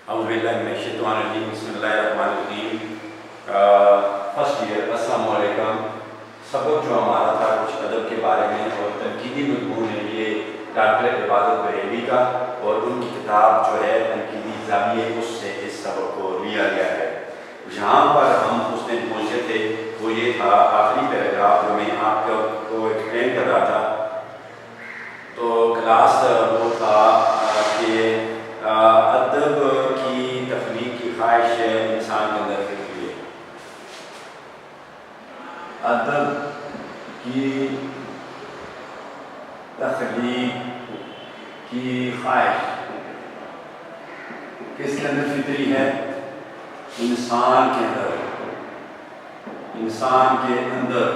बिस्मिल्लाहिर्रहमानिर्रहीम। First year, अस्सलाम वालेकुम। सबक जो हमारा था कुछ अदब के बारे में और तनकीदी मजमून है ये डॉक्टर इबादत बरेलवी का और उनकी किताब जो है तनकीदी ज़ाविये उससे इस सबक को लिया गया है। जहाँ पर हम उस दिन पहुँचे थे वो ये था आखिरी पैराग्राफ जो मैं आपको एक्सप्लेन कर रहा था। तो क्लास वो था कि अदब की तख्लीक की ख्वाहिश है इंसान के अंदर फितरी है। अदब की तख्लीक की ख्वाहिश किसके अंदर फितरी है? इंसान के अंदर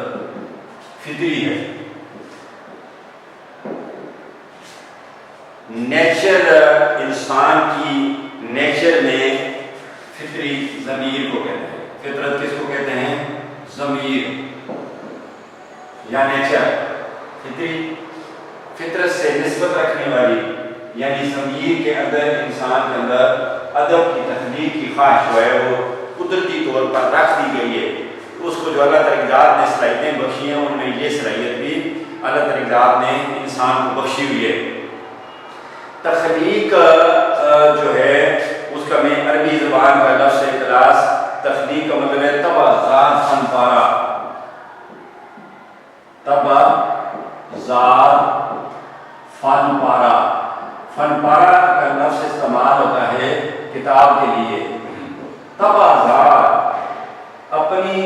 फितरी है। नेचर इंसान की नेचर में फितरी ज़मीर को कहते हैं। फितरत किसको कहते हैं? ज़मीर या नेचर। फितरी फितरत से निस्बत रखने वाली यानी ज़मीर के अंदर इंसान के अंदर अदब की तख्लीक की ख्वाहिश जो है वो कुदरती तौर पर रख दी गई है। उसको जो अल्लाह तआला ने सलाहियतें बख्शी हैं उनमें ये सलाहियत भी अल्लाह तआला ने इंसान को बख्शी हुई है। तख्लीक जो है उसका मैं अरबी ज़बान का लफ्ज़ है क्लास। तख्लीक का मतलब है तबाज़ात फनपारा। तबाज़ात फनपारा। फनपारा का लफ्ज़ इस्तेमाल होता है किताब के लिए। तबाज़ात अपनी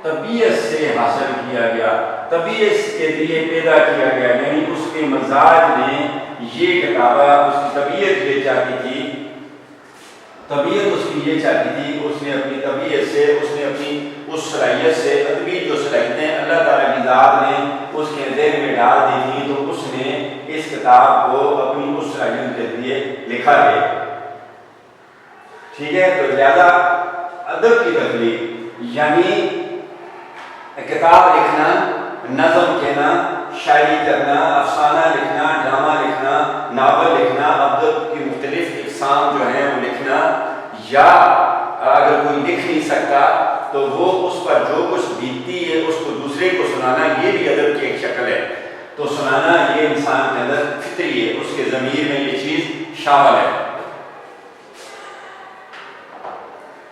तबीयत से हासिल किया गया, तबीयत के लिए पैदा किया गया, यानी उसके मजाज ने ये किताबा उसकी तबीयत ये चाहती थी, तबीयत उसकी ये चाहती थी, उसने अपनी तबीयत से उसने अपनी उस सलाहियत से अदबी जो सलाहियतें अल्लाह ताला की ज़ात ने उसके ज़हन में डाल दी थी तो उसने इस किताब को अपनी उस सलाहियत के लिए लिखा है। ठीक है, तो लिहाजा अदब की तख्लीक यानी किताब लिखना, नज़म कहना, शायरी करना, अफसाना लिखना, ड्रामा लिखना, नावल लिखना, अदब की मुख्तलिफ इक़साम जो है वो लिखना, या अगर कोई लिख नहीं सकता तो वो उस पर जो कुछ बीतती है उसको दूसरे को सुनाना, ये भी अदब की एक शक्ल है। तो सुनाना ये इंसान के अंदर फितरी है, उसके ज़मीर में ये चीज़ शामिल है।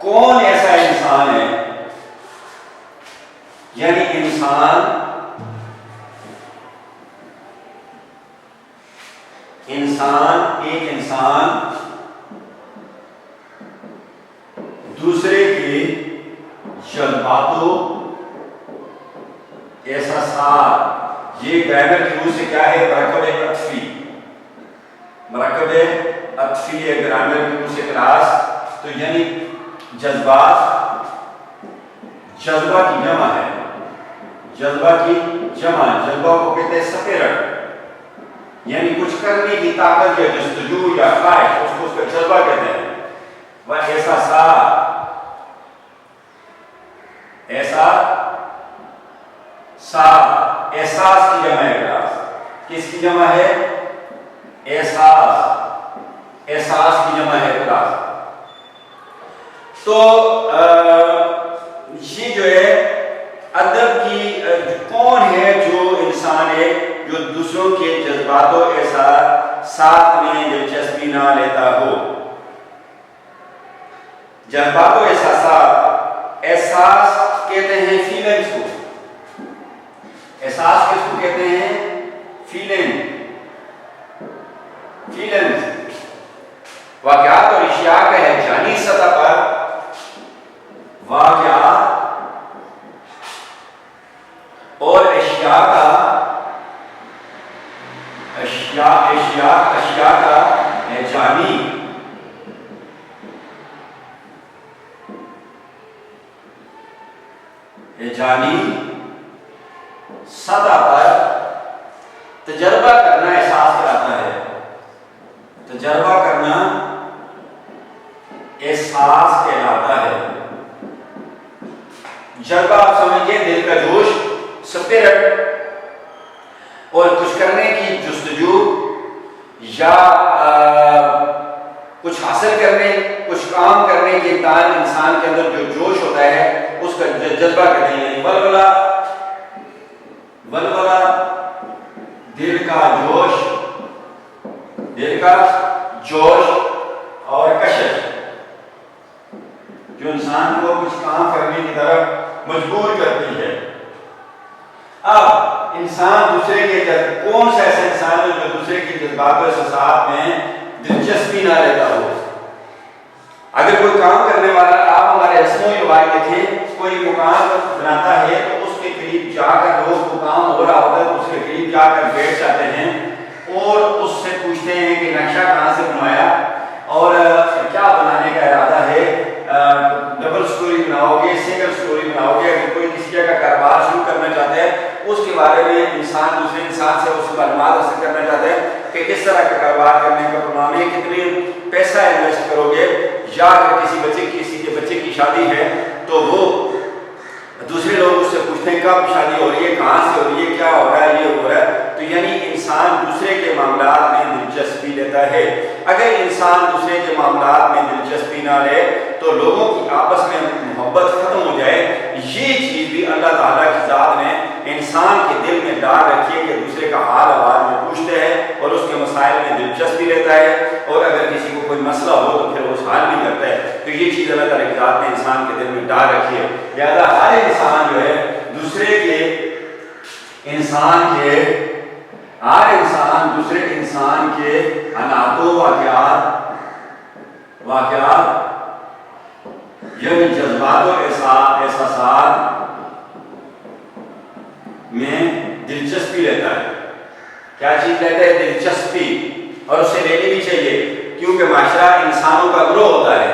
कौन ऐसा इंसान है? यानी इंसान एक इंसान दूसरे के जज्बातों एहसासात, ये ग्रामर की रूह से क्या है? मरकब अत्फी। मरकब अत्फी है ग्रामर की रूह से क्लास। तो यानी जज्बात, जज्बा की जमा है, जज्बा की जमा, जज्बा को कहते हैं स्पिरिट, यानी कुछ करने की ताकत या जस्तजू या ख्वाहिश, उसको उसका जज्बा कहते हैं। वह एहसासात, एहसास की जमा है क्लास। किसकी जमा है? एहसास, एहसास की जमा है क्लास। तो ये जो है अदब की कौन है जो इंसान है जो दूसरों के जज्बातों एहसासात में दिलचस्पी ना लेता हो। जज्बातों एहसासात, एहसास कहते हैं फीलिंग्स को। एहसास किसको कहते हैं? फीलिंग्स वाक़यात और इश्या का है जानी सतह पर वाक़यात और अशिया का है जानी सतह पर तजर्बा करना एहसास कराता है। तजर्बा करना एहसास कहलाता है। जज्बा आप समझिए दिल का जोश, स्पिरिट और कुछ करने की जुस्तजू या कुछ हासिल करने, काम करने के तान इंसान के अंदर जो जोश होता है उसका जज्बा कहते हैं। वलवला, वलवला दिल का जोश, दिल का जोश और कशिश जो इंसान को कुछ काम करने की तरफ मजबूर करती है। अब इंसान दूसरे के कौन सा ऐसा इंसान है जो दूसरे के जज्बातों से साथ में दिलचस्पी ना लेता हो। अगर कोई काम करने वाला, आप हमारे रस्मों रिवाज देखें, कोई मकान बनाता है तो उसके करीब जाकर लोग वो काम हो रहा होता है तो उसके करीब जाकर बैठ जाते हैं और उससे पूछते हैं कि नक्शा कहाँ से बनवाया और क्या बनाने का इरादा है, डबल स्टोरी बनाओगे, सिंगल स्टोरी बनाओगे। अगर कोई किसी जगह कारोबार शुरू करना चाहता है उसके बारे में इंसान दूसरे इंसान से उसकी मालूमात हासिल करना चाहता है कि किस तरह का कारोबार करने का प्रोग्राम है, कितने पैसा इन्वेस्ट करोगे, या अगर किसी के बच्चे की शादी है तो वो दूसरे लोग उससे पूछते हैं कब शादी हो रही है, कहाँ से हो रही है, क्या हो रहा है, ये हो रहा है। तो यानी इंसान दूसरे के मामलात में दिलचस्पी लेता है। अगर इंसान दूसरे के मामलात में दिलचस्पी ना ले तो लोगों की आपस में मोहब्बत खत्म हो जाए। ये चीज़ भी अल्लाह ताला की ज़ात ने इंसान के दिल में डाल रखी है कि दूसरे का हाल आवाज़ में पूछते हैं और उसके मसाइल में दिलचस्पी लेता है और अगर किसी को कोई मसला हो तो फिर वो हल भी करता है। तो ये चीज़ अल्लाह ताला की ज़ात ने इंसान के दिल में डाल रखी है। लिहाजा हर इंसान जो है दूसरे के हर इंसान दूसरे इंसान के हालातों वाक़यात यानी जज्बातों एहसासात में दिलचस्पी लेता है। क्या चीज लेता है? दिलचस्पी। और उसे लेनी भी चाहिए क्योंकि माशरा इंसानों का ग्रोह होता है।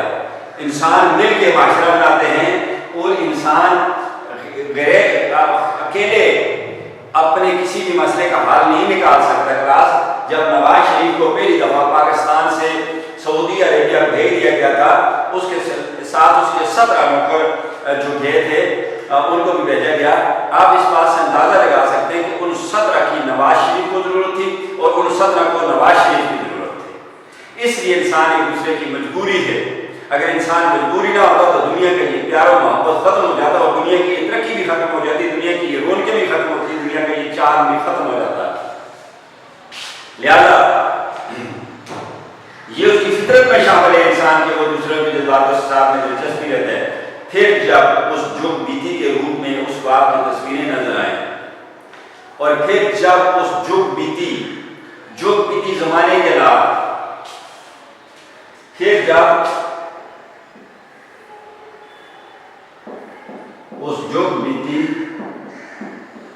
इंसान मिल के माशरा बनाते हैं और इंसान अकेले अपने किसी भी मसले का हल नहीं निकाल सकता। क्लास जब नवाज शरीफ को पहली दफा पाकिस्तान से सऊदी अरेबिया भेज दिया गया था, उसके साथ उसके 17 नौकर जो गए थे उनको भी भेजा गया। आप इस बात से अंदाजा लगा सकते हैं कि उन 17 की नवाज शरीफ को जरूरत थी और उन 17 को नवाज शरीफ की जरूरत थी। इसलिए इंसान एक दूसरे की मजबूरी है। अगर इंसान मजबूरी ना होता तो दुनिया का ये प्यार और मोहब्बत खत्म हो जाता और दुनिया की ये तरक्की भी खत्म हो जाती, दुनिया की ये रौनकें भी खत्म होती, दुनिया का ये चार्म भी खत्म हो जाता। लिहाजा ये उसकी फितरत में शामिल है इंसान के वो दूसरों के जज्बातों के साथ में दिलचस्पी रहता है। फिर जब उस जुग बीती के रूप में उस बाप की तस्वीरें नजर आए और फिर जब उस जुग बीती जमाने के बाद, फिर जब उस जुग बीती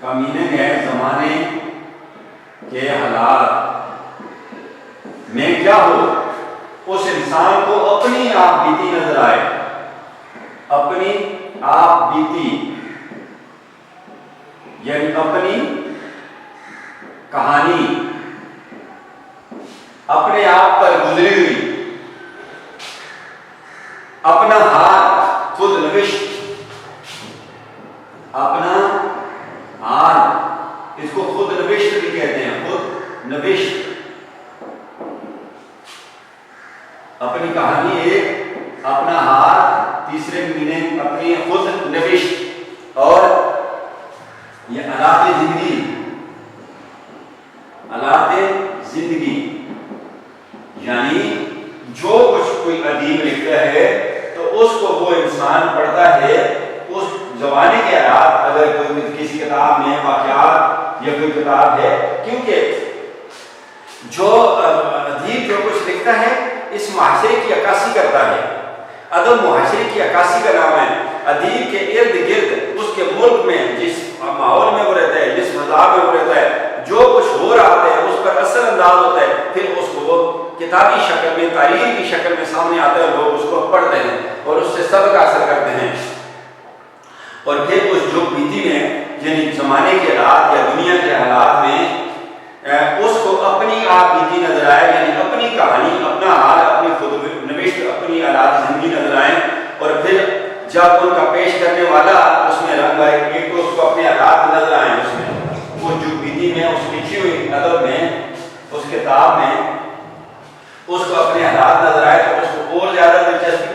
का मीनिंग है जमाने के हालात में क्या हो, उस इंसान को अपनी आप बीती नजर आए। अपनी आप बीती यानी अपनी कहानी अपने आप पर गुजरी हुई, अपना हाथ खुद नविश्त, अपना हाथ इसको खुद नविश्त भी कहते हैं। खुद नविश्त अपनी कहानी एक, अपना हाथ तीसरे मीनिंग अपनी खुद नविश्त। और ये अलाते जिंदगी यानी जो कुछ कोई अदीब लिखता है तो उसको वो इंसान पढ़ता है उस जमाने के हालात। अगर कोई किसी किताब में वाक़यात या कोई किताब है, क्योंकि जो अदीब जो कुछ लिखता है इस मुआशरे की अक्कासी करता है। अदब मुआशरे की अक्कासी का नाम है। अदीब के इर्द गिर्द उसके मुल्क में जिस माहौल में वो रहता है, जिस मज़ाक में वो रहता है, जो कुछ हो रहा है उस पर असर अंदाज होता है, फिर उसको वो किताबी शक्ल में, तारीख की शक्ल में सामने आता है, लोग उसको पढ़ते हैं और उससे सबक हासिल करते हैं। और फिर उस जो बीती में यानी जमाने के हालात या दुनिया के हालात में उसको अपनी आप बीती नजर आए, यानी अपनी कहानी, अपना हाल, अपनी खुद नविश्त, अपनी हालात जिंदगी नजर आए। और फिर जब उनका पेश करने वाला उसमें रंग आए, एक तो उसको अपने हालात नजर आए, उसमें वो जो बीती में उस लिखी हुई अदब में, उस किताब में उसको अपने हालात नजर आए तो उसको और ज्यादा दिलचस्पी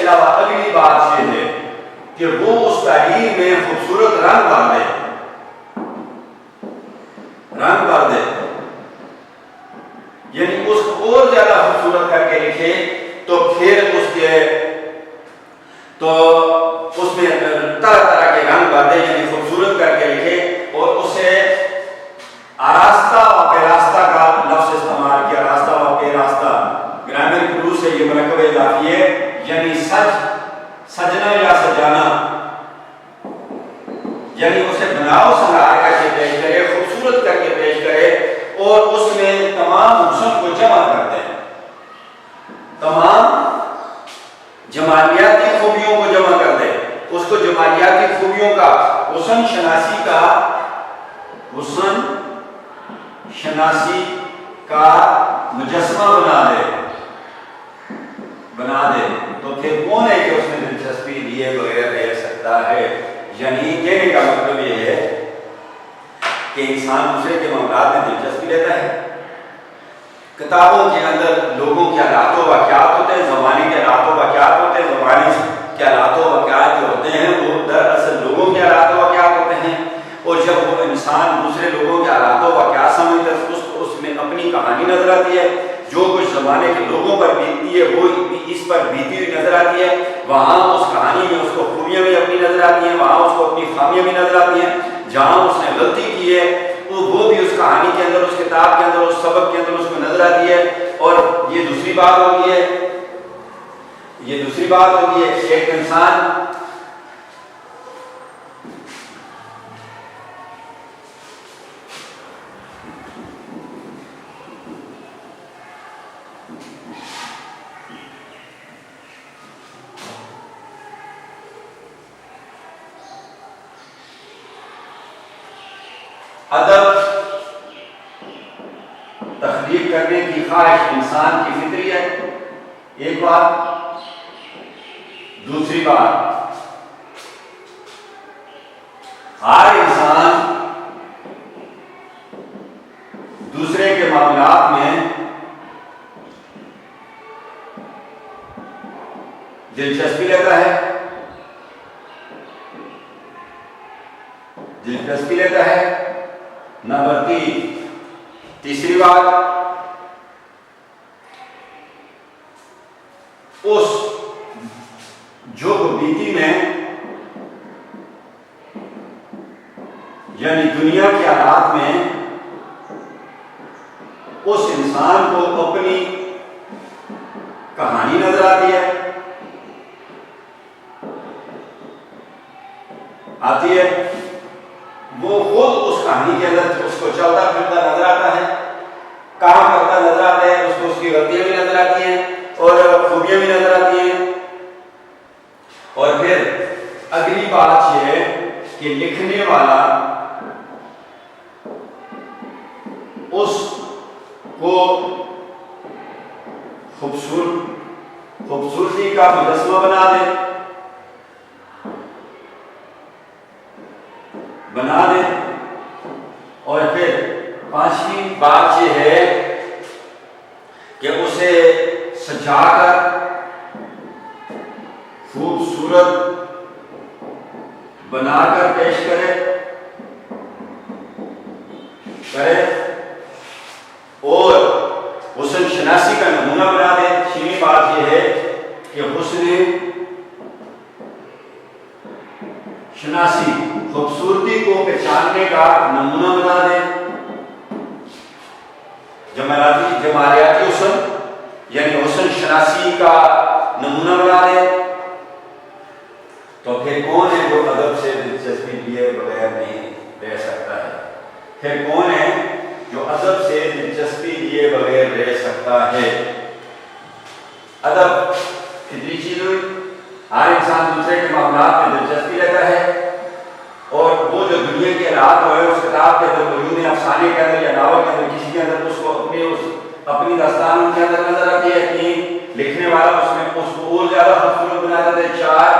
अलावा अगली बात यह है कि वो उस तहरीर में खूबसूरत रंग भर दे, रंग भर दे, यानी उसको और ज्यादा खूबसूरत करके लिखे। तो फिर उसमें तरह तरह के रंग भर दे, यानी खूबसूरत करके लिखे। और उसे आरास्ता व पेरास्ता का लफ्ज इस्तेमाल किया। रास्ता व पेरास्ता ग्रामीण क्लू से ये मरकब इजाफी है, यानी सजना या सजाना, यानी उसे बनाओ संगार करके पेश करे, खूबसूरत करके पेश करे और उसमें तमाम हुस्न को जमा कर दे, तमाम जमालियाती खूबियों को जमा कर दे, उसको जमालियाती खूबियों का हुस्न शनासी का मुजस्मा बना दे। तो फिर कौन है कि उसमें दिलचस्पी लिए बगैर रह सकता है? यानी कहने का मतलब यह है कि इंसान दूसरे के मामलात में दिलचस्पी लेता है। किताबों के अंदर लोगों के हालात वाक़यात होते हैं, ज़माने के हालात वाक़यात होते हैं, ज़माने के हालात वाक़यात जो होते हैं वो दरअसल लोगों के हालात वाक़यात होते हैं। और जब वो इंसान दूसरे लोगों के हालात वाक़यात समझता है उसको उसमें अपनी कहानी नजर आती है। जो कुछ ज़माने के लोगों पर बीतती है वो इस पर बीती हुई नजर आती है। वहाँ उस कहानी में उसको खूबियाँ भी अपनी नजर आती हैं, वहाँ उसको अपनी खामियाँ भी नजर आती हैं। जहाँ उसने गलती की है वो भी उस कहानी के अंदर, उस किताब के अंदर, उस सबक के अंदर उसको नजर आती है। और ये दूसरी बात होगी है, ये दूसरी बात होगी है, एक इंसान अदब तख्लीक करने की ख्वाहिश इंसान की फितरी है, एक बात। दूसरी बात, हर इंसान दूसरे के मामलात में दिलचस्पी लेता है, नंबर 3। तीसरी बात, उस जो बीती में यानी दुनिया के हालात में उस इंसान को अपनी कहानी नजर आती है, वो खुद उस कहानी के अंदर उसको चलता फिरता नजर आता है, काम करता नजर आता है, उसको उसकी गलतियां भी नजर आती हैं और खूबियां भी नजर आती हैं। और फिर अगली बात यह है कि लिखने वाला उसको खूबसूरती का मुजस्मा बना दे। और फिर पांचवी बात यह है कि उसे सजाकर खूबसूरत बनाकर पेश करे और हुस्न शनासी का नमूना बना दे। छठवीं बात यह है कि हुस्न शनासी खूबसूरती को पहचानने का नमूना बना दे। जमालियाती हुस्न यानी हुस्न शनासी का नमूना बना दे। तो फिर कौन है जो अदब से दिलचस्पी लिए बगैर नहीं रह सकता है? फिर कौन है जो अदब से दिलचस्पी लिए बगैर रह सकता है? अदब कितनी चीज हुई, हर इंसान दूसरे के मामलात में दिलचस्पी लेता है और वो जो दुनिया के हालात हो उस किताब के अंदर वजूद अफसाने के अंदर या नावल के अंदर किसी के अंदर उसको अपनी दास्तान के अंदर नजर आती है। 3 लिखने वाला उसमें उसको और ज्यादा खूबसूरत बना देता है। 4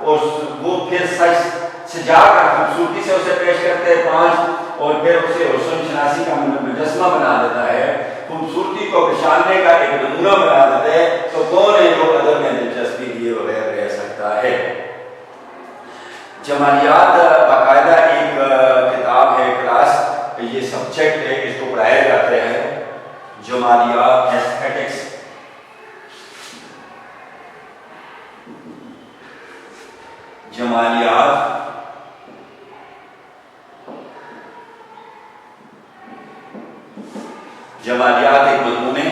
और वो फिर सजा कर खूबसूरती से उसे पेश करते हैं। 5 और फिर उसे हुस्न शनासी का मुजस्मा बना देता है। खूबसूरती को पहचानने का एक नमूना बना देते हैं, तो कौन है जो अदब में दिलचस्पी लिए बगैर रह सकता है। जमालियात बाकायदा एक किताब है, क्लास, ये सब्जेक्ट है, इसको पढ़ाया जाता है। जमालियात एस्थेटिक्स, जमालियात जमालियात एक मजमून है।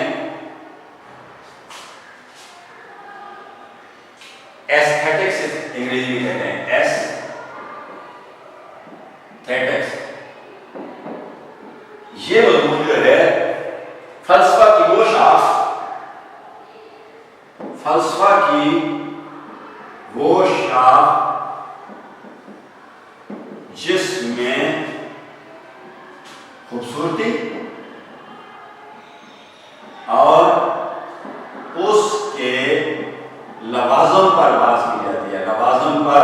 एस्थेटिक्स अंग्रेजी में कहते हैं, एस्थेटिक्स। ये मजमून जो है फलसफा की वो शाख, फलसफा की वो शाख जिसमें खूबसूरती और उसके लवाज़म पर बात की जाती है, लवाज़म पर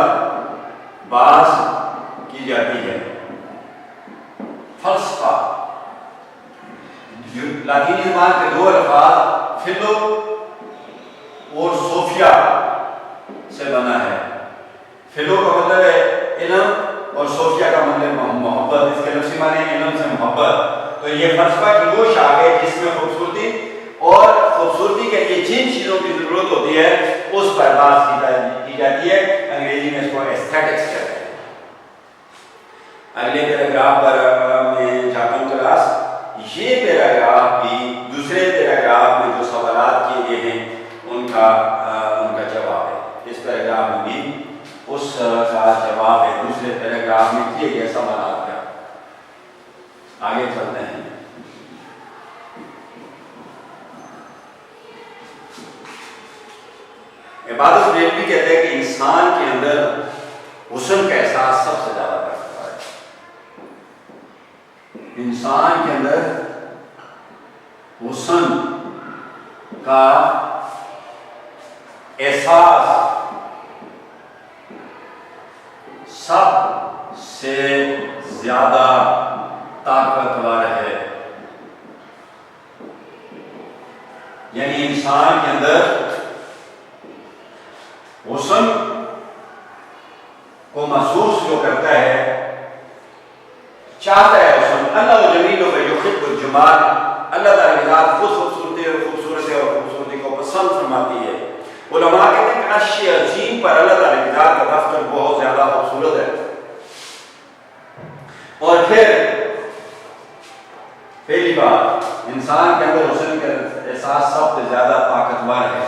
बात की जाती है। फलसफा लातीनी ज़बान के दो अल्फाज फिलो और सोफिया से बना है। फिलो का मतलब है इल्म और सोफिया का मतलब मोहब्बत, इसके लफ्ज़ी माने इल्म से मोहब्बत। तो ये फलसफा की वो शाख है जिसमें खूबसूरती और खूबसूरती के लिए जिन चीज़ों की ज़रूरत होती है उस पर बात की जाती है। अंग्रेजी में इसको एस्थेटिक्स कहते हैं। अगले पैराग्राफ पर मैं जाता हूँ क्लास। ये पैराग्राफ भी दूसरे पैराग्राफ में जो सवालात किए गए हैं उनका जवाब है। इस पैराग्राफ में भी उसका जवाब है, दूसरे पैराग्राफ में किए गए सवालात का। आगे चलते हैं। इबादत रेलवी कहते हैं कि इंसान के अंदर हुस्न का एहसास सबसे ज्यादा करता है। इंसान के अंदर हुस्न का एहसास सबसे ज्यादा ताकतवर है। यानी इंसान के अंदर हुस्न को महसूस जो करता है, चाहता है हुस्न, अल्लाह जमील युहिब्बुल जमाल, अल्लाह ताला की ज़ात खुद खूबसूरती और खूबसूरती को पसंद फरमाती है। उलमा कहते हैं कि अर्श अज़ीम पर अल्लाह ताला की ज़ात का दफ्तर बहुत ज्यादा खूबसूरत है। और फिर पहली बात, इंसान के अंदर हुस्न का एहसास सबसे ज्यादा ताकतवर है।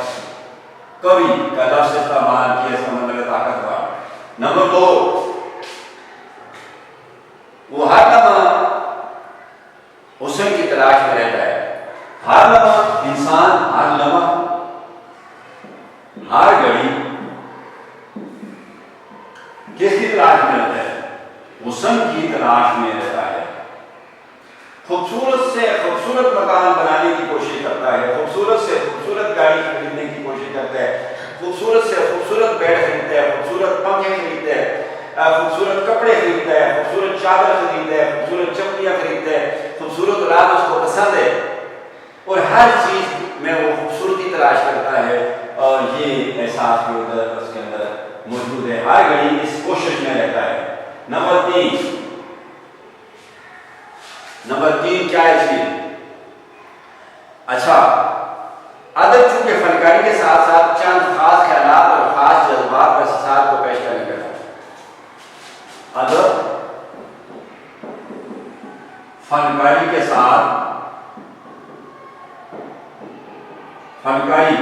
कवि का लफ्ज़ इस्तेमाल किया, इसका मतलब है ताकतवर। नंबर दो, वो हर लम्हा हुस्न की तलाश में रहता है। हर लम्हा इंसान, हर लम्हा, हर घड़ी किसकी तलाश में रहता है? हुस्न की तलाश में रहता है। खूबसूरत से खूबसूरत मकान बनाने की कोशिश करता है, खूबसूरत से खूबसूरत गाड़ी खरीदने की कोशिश करता है, खूबसूरत से खूबसूरत बेड खरीदता है, खूबसूरत पंखे खरीदता है, खूबसूरत कपड़े खरीदता है, खूबसूरत चादर खरीदता है, खूबसूरत चपलियाँ खरीदता है, खूबसूरत औलाद उसको पसंद है और हर चीज़ में वो खूबसूरती तलाश करता है। और ये एहसास भी उधर उसके अंदर मौजूद है, हर घड़ी इस कोशिश में रहता है। नंबर तीन क्या है इसकी? अच्छा, अदब चूंकि फनकारी के साथ साथ चंद खास ख्यालात और खास जज्बात और एहसास को पेश करने का है। अदब फनकारी के साथ, फनकारी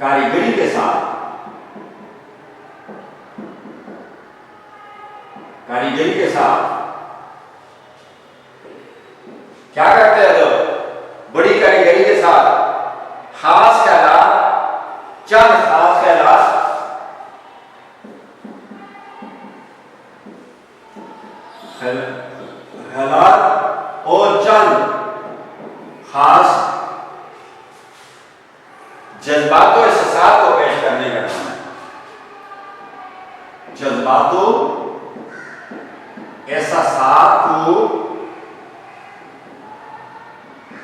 कारीगरी के साथ, कारीगरी के साथ क्या करते हैं? तो बड़ी कारीगरी के साथ खास ख्यालात, चंद खास ख्यालात और चंद खास जज्बातों एहसास को पेश करने का नाम है। जज्बातों एहसास को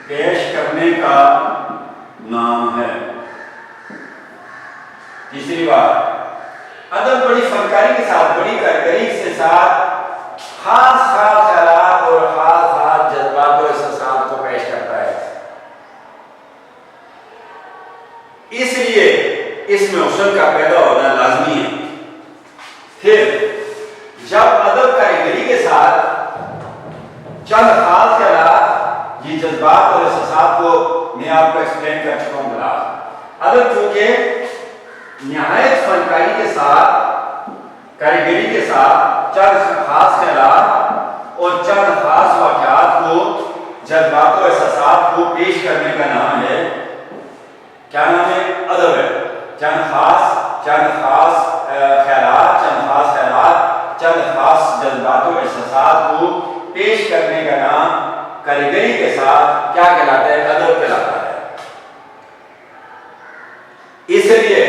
पेश करने का नाम है। तीसरी बात, अदब बड़ी फनकारी के साथ, बड़ी कारीगरी के साथ खास खास ख्यालात और खास खास जज्बात और एहसासात को पेश करता है। इसलिए इसमें हुस्न का पैदा होना लाजमी है। फिर जब अदब कारीगरी के साथ चंद खास ख्यालात, ये जज्बात और एहसासात को मैं आपको एक्सप्लेन कर चुका हूं। अदब चूंकि निहायत फनकारी के साथ, कारीगरी के साथ चंद खास ख्यालात और चंद खास वाक़यात को, जज्बात और एहसासात को पेश करने का नाम है। क्या नाम है? अदब है। चंद खास ख्यालात, चंद खास जज्बात और एहसासात को पेश करने का नाम कारीगरी के साथ क्या कहलाता है? अदब कहलाता है। इसलिए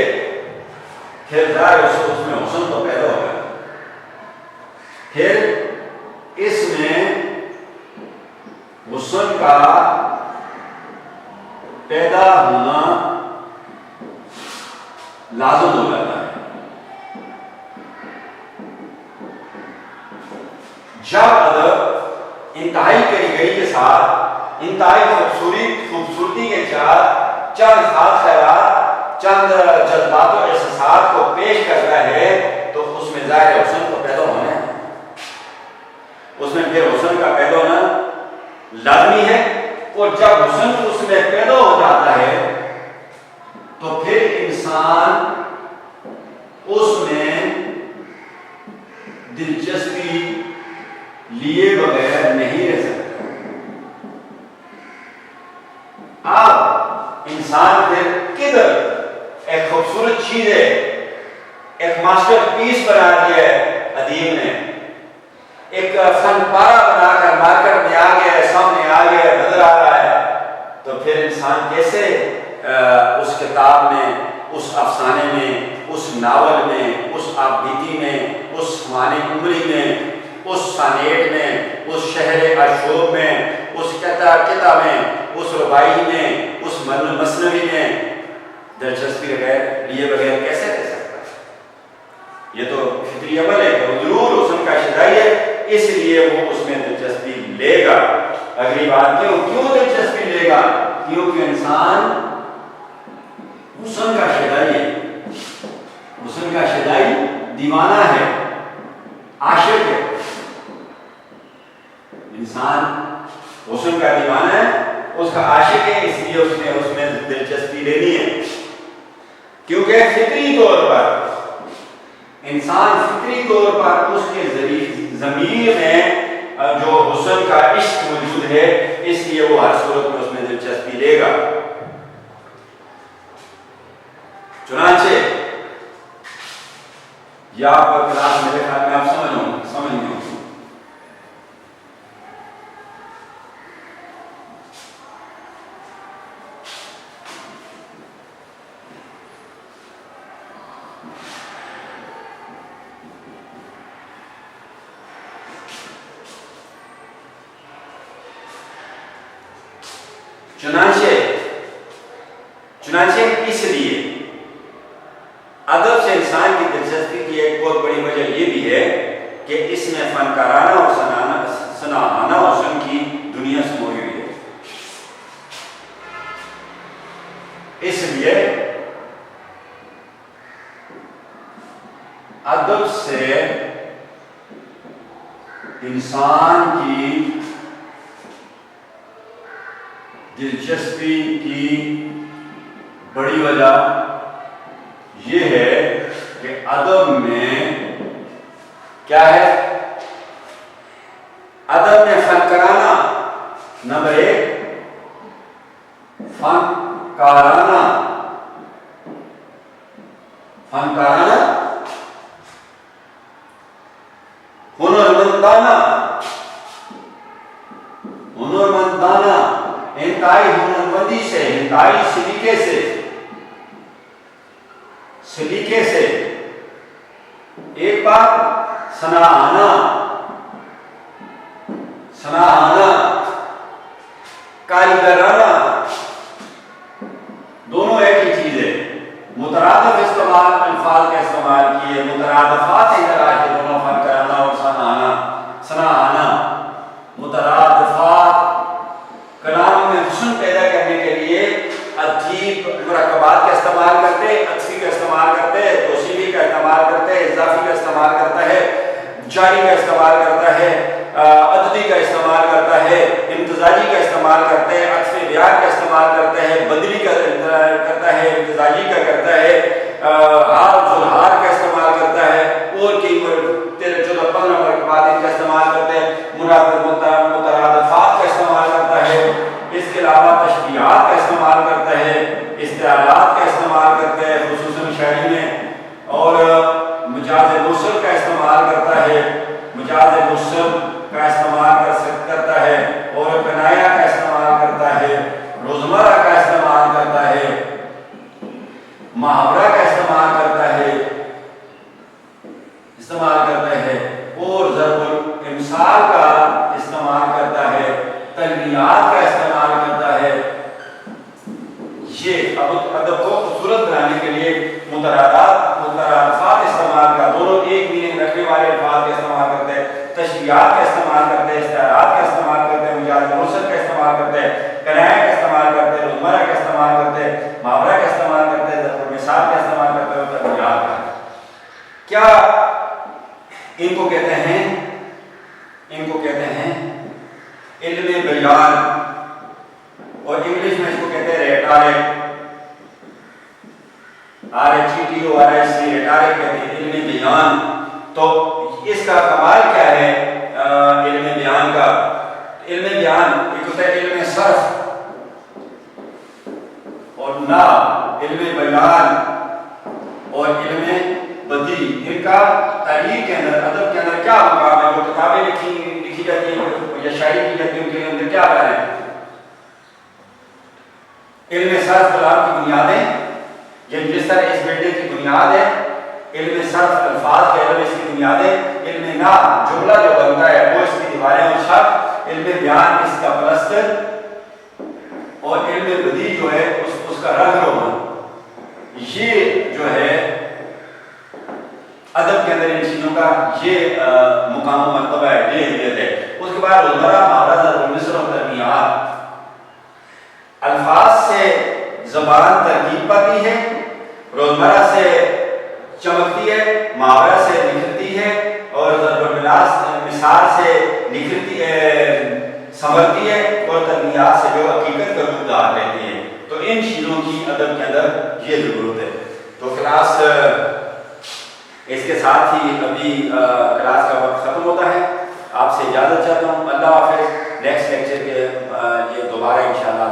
फिर उसमें हुस्न तो पैदा होगा। फिर इसमें हुस्न का पैदा होना लाजुम हो जाता है। जब अदब इंतहाई कारीगरी के साथ, इंतहाई खूबसूरती के साथ चंद खास ख्यालात, चंद जज्बात और एहसासात को पेश करता है, तो उसमें ज़ाहिर हुस्न तो पैदा होना है। उसमें फिर हुस्न का पैदा होना लाजमी है। और जब हुस्न उसमें पैदा हो जाता है तो फिर इंसान उसमें दिलचस्पी लिए बगैर नहीं रह सकता। अब इंसान फिर किधर एक खूबसूरत चीज है, एक मास्टरपीस बना दिया है अदीब ने, एक फनपारा बनाकर मार्केट में आ गया, सामने आ गया, नजर आ रहा है, तो फिर इंसान कैसे उस किताब में, उस अफसाने में, उस नावल में, उस आपबीती में, उस हमारी उम्री में, उस सानेट में, उस शहर अशोक में, उस किता में, उस रुबाई में, उस मसनवी में दिलचस्पी लिए बगैर कैसे रह सकता है? ये तो फितरी अमल है, तो जरूर हुस्न का शिदाई है, इसलिए वो उसमें दिलचस्पी लेगा। अगली बात, क्यों दिलचस्पी लेगा? क्योंकि इंसान हुस्न का शिदाई है, हुस्न का शिदाई दीवाना है, आशिक है। इंसान हुस्न का दीवाना है, उसका आशिक है, इसलिए उसने उसमें दिलचस्पी लेनी है। क्योंकि फितरी तौर पर इंसान, फितरी तौर पर उसके ज़मीर में जो हुस्न का इश्क मौजूद है, इसलिए वो हर सूरत में उसमें दिलचस्पी लेगा। चुनांचे या आपका क्लास मेरे ख्याल में आप समझ नहीं हो। चुनांचे इसलिए अदब से इंसान की दिलचस्पी की एक बहुत बड़ी वजह यह भी है कि इसमें फनकाराना और सनाहाना हुस्न की दुनिया समोई हुई है। इसलिए अदब से इंसान की दिलचस्पी की बड़ी वजह यह है कि अदब में क्या है? अदब में फनकाराना, नंबर एक फनकाराना, हुनरमंदाना, इंतहाई हुनरमंदी से, इंतहाई सलीके से एक बार सनाहाना कारीगराना, दोनों एक ही चीज है। मुतरादिफ इस्तेमाल अल्फाज का इस्तेमाल किए, मुतरादिफात इधर आके दोनों फन कराना और सनाआना। मुतरादिफात कलाम में हुस्न पैदा करने के लिए अजीब मुरक्कबात का इस्तेमाल करते, अक्सी का इस्तेमाल करते, तौसीफी का इस्तेमाल करते, इजाफी का इस्तेमाल करता है, जारी का इस्तेमाल करता है, अददी का इस्तेमाल करता है, इम्तिजाजी का इस्तेमाल करते हैं, अक्फ़े ब्यार का इस्तेमाल करते हैं, बदली का करता है, इम्तिजाजी का करता है, हार जुलहार का इस्तेमाल करता है, और कई 13-14-15 मुरक्कबात इनका इस्तेमाल करते हैं, मुतरादिफात का इस्तेमाल करता है। इसके अलावा तशबीहात का इस्तेमाल करता है, इस्तिआरात का इस्तेमाल करता है खुसूसन शायरी में, और मुजाज़ मुर्सल का इस्तेमाल करता है, मुजाज़ मुर्सल का इस्तेमाल करता है, और कनाया का इस्तेमाल करता है, रोज़मर्रा का इस्तेमाल करता है, मुहावरा का इस्तेमाल करता है, और ज़रबुल इमसाल का इस्तेमाल करता है, तलमीयात का इस्तेमाल करता है। ये अदब को खूबसूरत बनाने के लिए मुतरादिफात इस्तेमाल का, दोनों एक मीनिंग रखने वाले अल्फाज का इस्तेमाल करते हैं, तशबीहात का इस्तेमाल करते हैं, इस्तिआरात का इस्तेमाल करते हैं, मुजाज़ मुर्सल का इस्तेमाल करते हैं, कनाया का इस्तेमाल करते हैं, रोज़मर्रा का इस्तेमाल करते हैं, मुहावरा का इस्तेमाल करते हैं, ज़रबुल मिसाल का इस्तेमाल करते हैं, और तलमीयात का। क्या इनको कहते हैं? इनको कहते हैं इल्मे बयान, और इंग्लिश में इसको कहते हैं रेटोरिक, RHETORIC, रेटोरिक कहते हैं, इल्मे बयान। तो इसका कमाल क्या है इल्मे बयान का? इल्मे बयान एक होता है इल्मे सर्फ और ना, इल्मे बयान और इल्मे बदी। इनका तारीख के अंदर, अदब के अंदर क्या मुकाम है? जो किताबें लिखी जाती हैं या शायरी की जाती है, उनके अंदर क्या बयान है? इल्मे सर्फ कलाम की बुनियादें, जिस तरह इस बिल्डिंग की बुनियाद है इल्मे सर्फ अल्फाज के इल्म, इसकी बुनियादें, इल्मे ना जुमला जो बनता है वो इसकी दीवारें और छत, इल्मे बयान इसका प्लस्तर, और इल्मे बदी जो है उसका रंग रोगन। ये जो है अदब के अंदर इन चीजों का ये मुकाम मर्तबा है, ये अहमियत है। उसके बाद रोज़मर्रा मुहावरा, ज़रबुल मिसल और तलमीयात। अल्फाज से ज़बान तरकीब पाती है, रोज़मर्रा से चमकती है, मुहावरा से निखरती है, और ज़रबुल मिसाल से निखरती है, संभलती है, और तलमीयात से जो हकीकत का रूप धार लेती है। तो इन चीज़ों की अदब के अंदर ये ज़रूरत है। तो क्लास इसके साथ ही अभी क्लास का वक्त ख़त्म होता है। आपसे इजाज़त चाहता हूँ। अल्लाह हाफ़िज़। नेक्स्ट लेक्चर के ये दोबारा इंशाअल्लाह